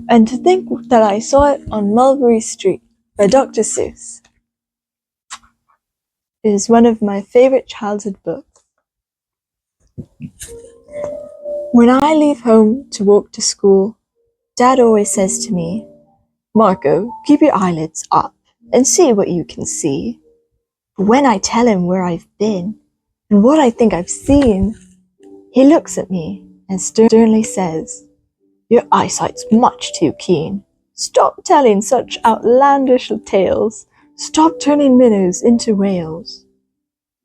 And to think that I saw it on Mulberry Street by Dr. Seuss. It is one of my favorite childhood books. When I leave home to walk to school, Dad always says to me, "Marco, keep your eyelids up and see what you can see." But when I tell him where I've been and what I think I've seen, he looks at me and sternly says, "Your eyesight's much too keen. Stop telling such outlandish tales. Stop turning minnows into whales."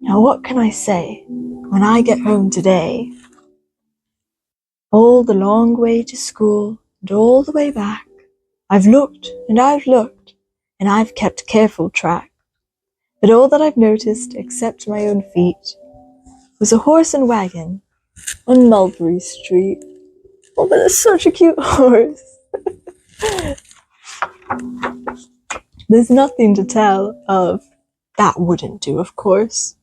Now what can I say when I get home today? All the long way to school and all the way back, I've looked and I've looked, and I've kept careful track. But all that I've noticed, except my own feet, was a horse and wagon on Mulberry Street. Oh, but it's such a cute horse. There's nothing to tell of. That wouldn't do, of course.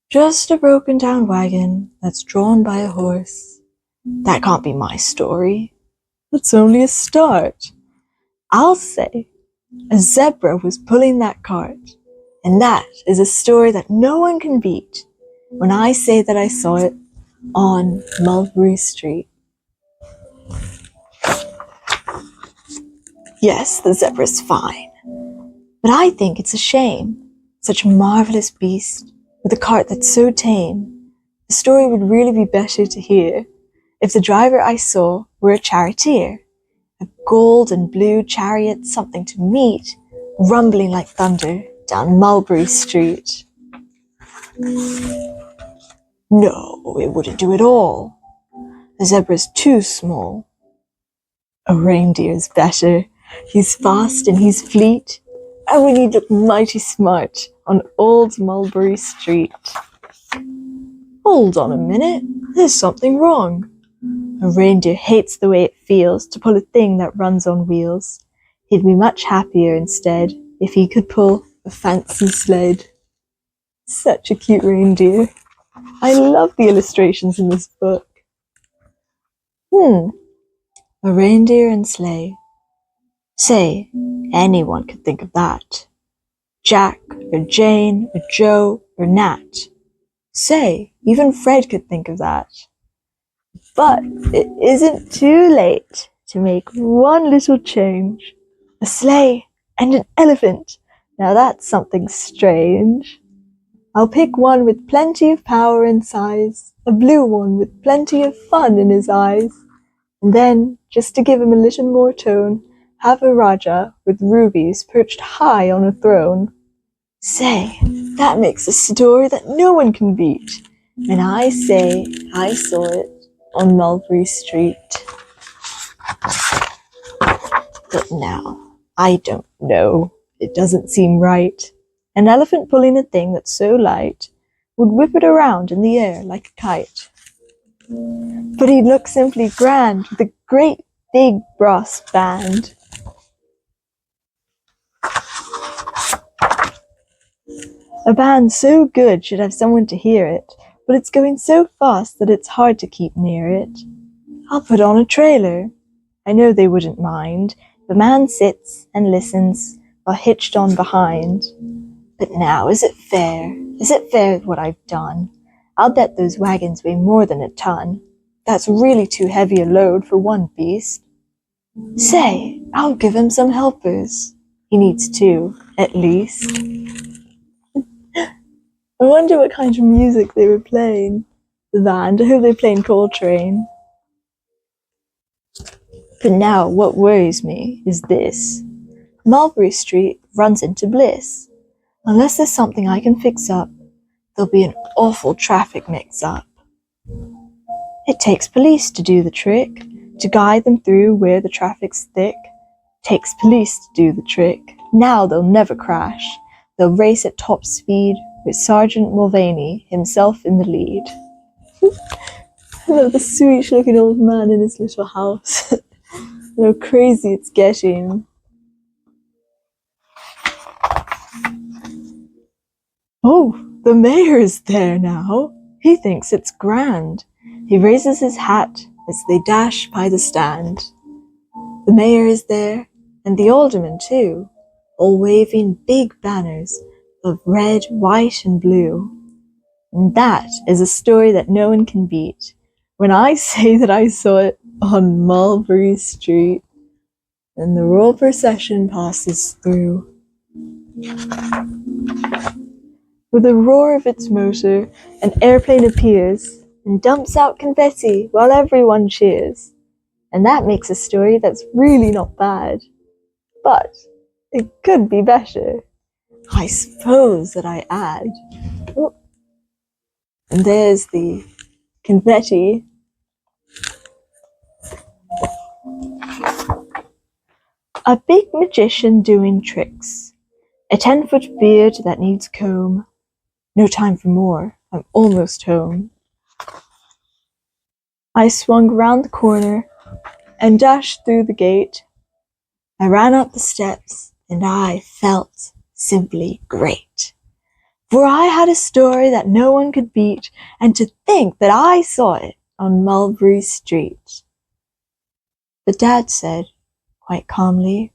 Just a broken down wagon that's drawn by a horse. That can't be my story. It's only a start. I'll say a zebra was pulling that cart, and that is a story that no one can beat when I say that I saw it on Mulberry Street. Yes, the zebra's fine, but I think it's a shame. Such a marvelous beast with a cart that's so tame. The story would really be better to hear if the driver I saw were a charioteer, a gold and blue chariot, something to meet, rumbling like thunder down Mulberry Street. No, it wouldn't do at all. The zebra's too small. A reindeer's better. He's fast and he's fleet, and we need look mighty smart on old Mulberry Street. Hold on a minute, there's something wrong. A reindeer hates the way it feels to pull a thing that runs on wheels. He'd be much happier instead if he could pull a fancy sled. Such a cute reindeer. I love the illustrations in this book. A reindeer and sleigh. Say, anyone could think of that. Jack, or Jane, or Joe, or Nat. Say, even Fred could think of that. But it isn't too late to make one little change. A sleigh and an elephant. Now that's something strange. I'll pick one with plenty of power and size, a blue one with plenty of fun in his eyes. And then, just to give him a little more tone, have a Raja with rubies perched high on a throne. Say, that makes a story that no one can beat. And I say I saw it on Mulberry Street. But now, I don't know. It doesn't seem right. An elephant pulling a thing that's so light would whip it around in the air like a kite. But he'd look simply grand with a great big brass band. A band so good should have someone to hear it, but it's going so fast that it's hard to keep near it. I'll put on a trailer. I know they wouldn't mind. The man sits and listens while hitched on behind. But now, is it fair? Is it fair what I've done? I'll bet those wagons weigh more than a ton. That's really too heavy a load for one beast. Say, I'll give him some helpers. He needs two, at least. I wonder what kind of music they were playing. The band, I hope they're playing Coltrane. But now what worries me is this. Mulberry Street runs into Bliss. Unless there's something I can fix up, there'll be an awful traffic mix-up. It takes police to do the trick, to guide them through where the traffic's thick. Takes police to do the trick. Now they'll never crash. They'll race at top speed with Sergeant Mulvaney himself in the lead. I love the sweet-looking old man in his little house. How crazy it's getting. Oh, the mayor is there now. He thinks it's grand. He raises his hat as they dash by the stand. The mayor is there, and the aldermen too, all waving big banners of red, white, and blue. And that is a story that no one can beat. When I say that I saw it on Mulberry Street, and the royal procession passes through. With a roar of its motor, an airplane appears and dumps out confetti while everyone cheers. And that makes a story that's really not bad. But it could be better. I suppose that I add. Oh, and there's the confetti. A big magician doing tricks. A 10-foot beard that needs comb. No time for more. I'm almost home. I swung round the corner and dashed through the gate. I ran up the steps and I felt simply great. For I had a story that no one could beat, and to think that I saw it on Mulberry Street. The dad said, quite calmly,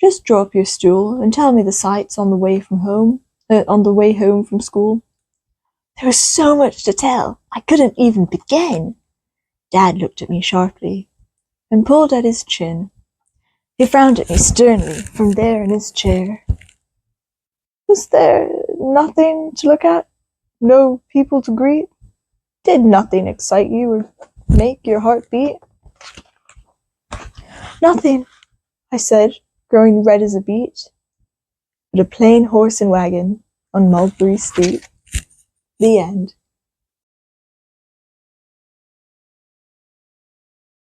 "Just draw up your stool and tell me the sights on the way home from school." There was so much to tell, I couldn't even begin. Dad looked at me sharply and pulled at his chin. He frowned at me sternly from there in his chair. Was there nothing to look at? No people to greet? Did nothing excite you or make your heart beat? Nothing, I said, growing red as a beet, but a plain horse and wagon on Mulberry Street. The end.